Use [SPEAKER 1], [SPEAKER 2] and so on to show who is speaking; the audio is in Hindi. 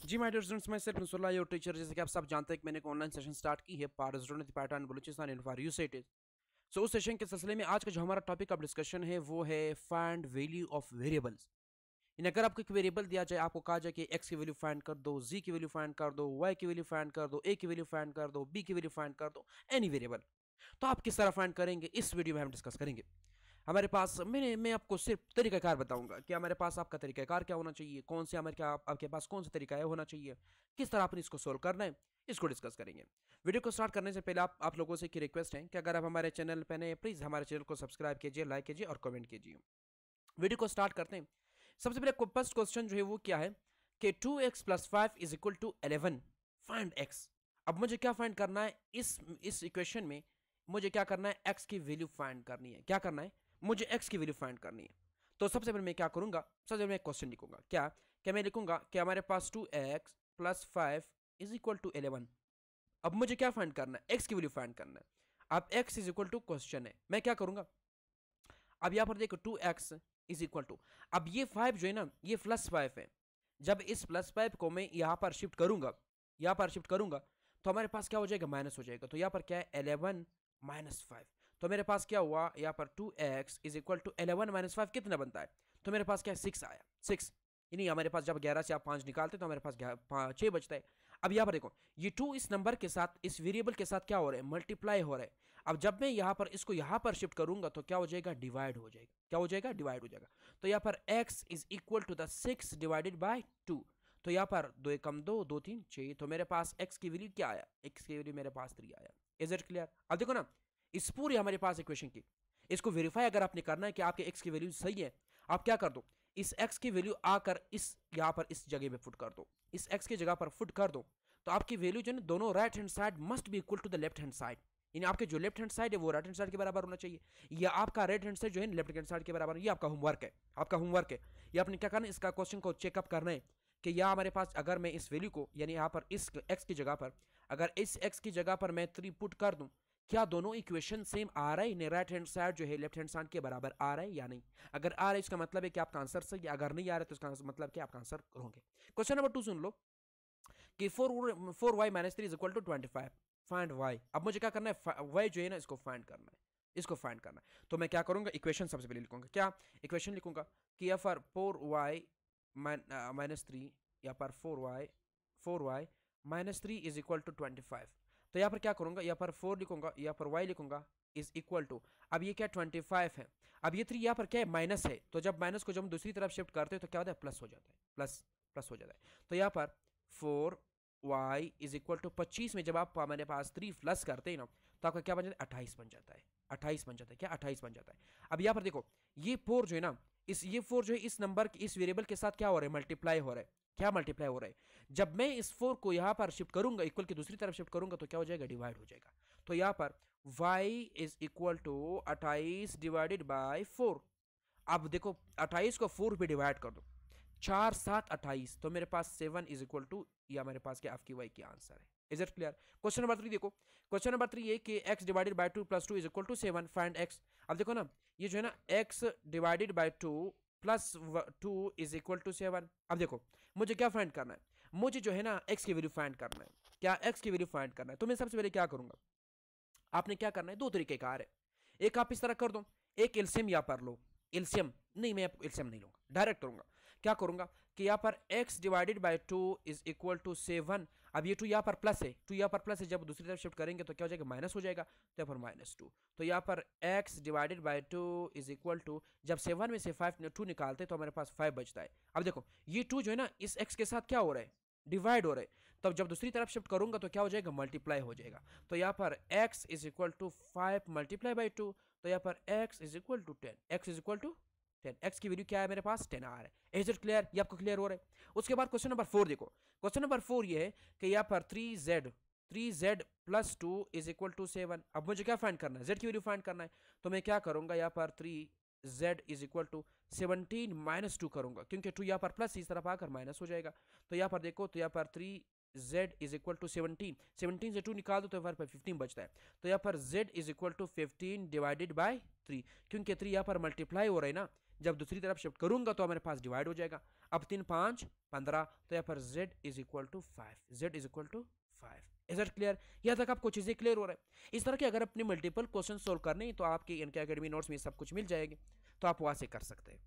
[SPEAKER 1] जी माय डियर स्टूडेंट्स, मैं सिर्फ नसरुल्लाह योर टीचर। जैसे कि आप सब जानते हैं कि मैंने एक ऑनलाइन सेशन स्टार्ट की है Pakistan Balochistan in for you set. So उस सेशन के सिलसिले में आज का जो हमारा टॉपिक ऑफ डिस्कशन है वो है फाइंड वैल्यू ऑफ वेरिएबल्स। इन अगर आपको एक वेरिएबल दिया जाए, आपको कहा जाए कि एक्स की वैल्यू फाइंड कर दो, जी की वैल्यू फाइंड कर दो, वाई की वैल्यू फाइंड कर दो, ए की वैल्यू फाइंड कर दो, बी की वैल्यू फाइंड कर दो, एनी वेरिएबल, तो आप किस तरह फाइंड करेंगे इस वीडियो में हम डिस्कस करेंगे। हमारे पास मैं आपको सिर्फ तरीकाकार बताऊंगा कि हमारे पास आपका तरीकाकार क्या होना चाहिए, कौन से हमारे क्या आपके पास कौन सा तरीका है होना चाहिए, किस तरह आपने इसको सोल्व करना है, इसको डिस्कस करेंगे। वीडियो को स्टार्ट करने से पहले आप लोगों से एक रिक्वेस्ट है कि अगर आप हमारे चैनल पर नए, प्लीज़ हमारे चैनल को सब्सक्राइब कीजिए, लाइक कीजिए और कमेंट कीजिए। वीडियो को स्टार्ट करते हैं। सबसे पहले फर्स्ट क्वेश्चन जो है वो क्या है कि 2x + 5 = 11, फाइंड x। अब मुझे क्या फाइंड करना है इस इक्वेशन में, मुझे क्या करना है, x की वैल्यू फाइंड करनी है। क्या करना है, मुझे x की वैल्यू फाइंड करनी है। तो सबसे पहले मैं क्या करूंगा, सबसे पहले मैं एक क्वेश्चन लिखूंगा। क्या मैं लिखूंगा कि हमारे पास 2x + 5 = 11। अब मुझे क्या फाइंड करना है, x की वैल्यू फाइंड करना है। अब x = क्वेश्चन है, मैं क्या करूंगा, अब यहां पर देखो 2x = अब ये 5 जो है ना, ये +5 है। जब इस +5 को मैं यहां पर शिफ्ट करूंगा, तो हमारे पास क्या हो जाएगा, माइनस हो जाएगा। तो यहां पर क्या है, 11 - 5। तो मेरे पास क्या हुआ, यहां पर 2x = 11 - 5 कितना बनता है, तो मेरे पास क्या है, 6 आया। 6 यानी हमारे पास जब 11 से आप 5 निकालते तो हमारे पास 6 बचता है। अब यहाँ पर देखो, ये 2 इस नंबर के साथ, इस वेरिएबल के साथ क्या हो रहा है, मल्टीप्लाई हो रहा है। अब जब मैं यहाँ पर इसको यहाँ पर शिफ्ट करूंगा तो क्या हो जाएगा, डिवाइड हो जाएगा। क्या हो जाएगा, डिवाइड हो जाएगा। तो यहाँ पर x = 6 / 2। तो यहाँ पर 2 × 2 2 3 6। तो मेरे पास x की वैल्यू क्या आया, x की वैल्यू मेरे पास 3 आया। Is it clear. अब देखो ना, इस पूरी हमारे पास इक्वेशन की, इसको वेरीफाई अगर आपने करना है कि आपके x की वैल्यू सही है, आप क्या कर दो, इस x की वैल्यू आकर इस यहाँ पर इस जगह पे पुट कर दो, इस x की जगह पर पुट कर दो। तो आपकी वैल्यू जो है दोनों right hand side must be equal to the left hand side. यानी आपके जो लेफ्ट हैंड साइड है वो राइट हैंड साइड के बराबर होना चाहिए, या आपका राइट हैंड साइड जो है लेफ्ट हैंड साइड के बराबर। ये आपका होमवर्क है, ये आपने क्या करना है, इसका क्वेश्चन को चेकअप करना है कि यहाँ हमारे पास अगर मैं इस वैल्यू को, यानी यहाँ पर इस x की जगह पर, अगर इस x की जगह पर मैं 3 पुट कर दूं, क्या दोनों इक्वेशन सेम आ रहा है, राइट हैंड साइड जो है लेफ्ट हैंड साइड के बराबर आ रहा है या नहीं। अगर आ रहा है इसका मतलब है कि आपका आंसर सही है, अगर नहीं आ रहा है तो इसका मतलब कि आपका आंसर रॉन्ग है। क्वेश्चन नंबर 2 सुन लो कि 4y - 3 = 25, फाइंड y। अब मुझे क्या करना है, y जो है ना इसको फाइंड करना है, इसको फाइंड करना है। तो मैं क्या करूंगा, इक्वेशन सबसे पहले लिखूंगा। क्या इक्वेशन लिखूंगा कि यहाँ पर 4y - 3, यहाँ पर 4y - 3 = 25। तो यहाँ पर क्या करूंगा, यहाँ पर 4 लिखूंगा, यहाँ पर y लिखूंगा इज इक्वल टू, अब ये क्या 25 है, अब ये 3 यहाँ पर क्या है, माइनस है। तो जब माइनस को जब हम दूसरी तरफ शिफ्ट करते हैं तो क्या होता है, प्लस हो जाता है, प्लस हो जाता है। तो यहाँ पर 4y = 25 में जब आप हमारे पास 3 प्लस करते हैं ना, तो आपका क्या बन जाता है, 28 बन जाता है। 28 बन जाता है, क्या 28 बन जाता है। अब यहाँ पर देखो, ये 4 जो है ना, ये 4 जो है इस नंबर, इस वेरिएबल के साथ क्या हो रहा है, मल्टीप्लाई हो रहा है। क्या मल्टीप्लाई हो रहा है, जब मैं इस 4 को यहाँ पर शिफ्ट करूंगा, इक्वल की दूसरी तरफ शिफ्ट करूंगा तो क्या हो जाएगा, डिवाइड हो जाएगा। तो यहाँ पर y = 28 / 4। अब देखो 28 को 4 पे डिवाइड कर दो, 4 7 28, तो मेरे पास 7 = या मेरे पास क्या आपकी y की आंसर है। Is it clear. Question number 3 देखो, क्वेश्चन नंबर 3 ये कि x / 2 + 2 = 7, फाइंड x। अब देखो ना, ये जो है ना x / 2 + 2 = 7। अब देखो मुझे क्या फाइंड करना है, मुझे जो है ना x की वैल्यू फाइंड करना है। क्या x की वैल्यू फाइंड करना है, तो मैं सबसे पहले क्या करूंगा, आपने क्या करना है, दो तरीके कार है। एक आप इस तरह कर दो, एक एलसीएम यहाँ पर लो, एलसीएम नहीं, मैं एलसीएम नहीं लूंगा, डायरेक्ट करूंगा। क्या करूंगा कि यहाँ पर x / 2 = 7। अब ये 2 यहाँ पर प्लस है, 2 यहाँ पर प्लस है, जब दूसरी तरफ शिफ्ट करेंगे तो क्या हो जाएगा, माइनस हो जाएगा। तो यहाँ पर -2। तो यहाँ पर x / 2 = जब 7 में से 2 निकालते तो हमारे पास 5 बचता है। अब देखो ये 2 जो है ना इस x के साथ क्या हो रहा है, डिवाइड हो रहा है। तब जब दूसरी तरफ शिफ्ट करूंगा तो क्या हो जाएगा, मल्टीप्लाई हो जाएगा। तो यहाँ पर x = 5 × 2। तो यहाँ पर x = 10, x की वैल्यू क्या है, मेरे पास 10 आ रहा है। इज इट क्लियर, ये आपको क्लियर हो रहा है। उसके बाद क्वेश्चन नंबर 4 देखो, क्वेश्चन नंबर 4 ये है कि यहाँ पर 3z + 2 = 7। अब मुझे क्या फाइंड करना है, z की वैल्यू फाइंड करना है। तो मैं क्या करूंगा, यहाँ पर 3z = 17 - 2 करूंगा, क्योंकि 2 यहाँ पर प्लस इस तरफ आकर माइनस हो जाएगा। तो यहाँ पर देखो, तो यहाँ पर 3z = 17, 17 से 2 निकाल दो तो यहाँ पर 15 बचता है। तो यहाँ पर z = 15 / 3, क्योंकि 3 यहाँ पर मल्टीप्लाई हो रहा है ना, जब दूसरी तरफ शिफ्ट करूंगा तो हमारे पास डिवाइड हो जाएगा। अब 3 5 15, तो यहाँ पर z is equal to 5, z is equal to 5। Is it clear? यहाँ तक आपको चीज़ें क्लियर हो रहा है? इस तरह के अगर अपने मल्टीपल क्वेश्चन सोल्व करने तो आपके इनके अकेडमी नोट्स में सब कुछ मिल जाएगी, तो आप वहाँ से कर सकते हैं।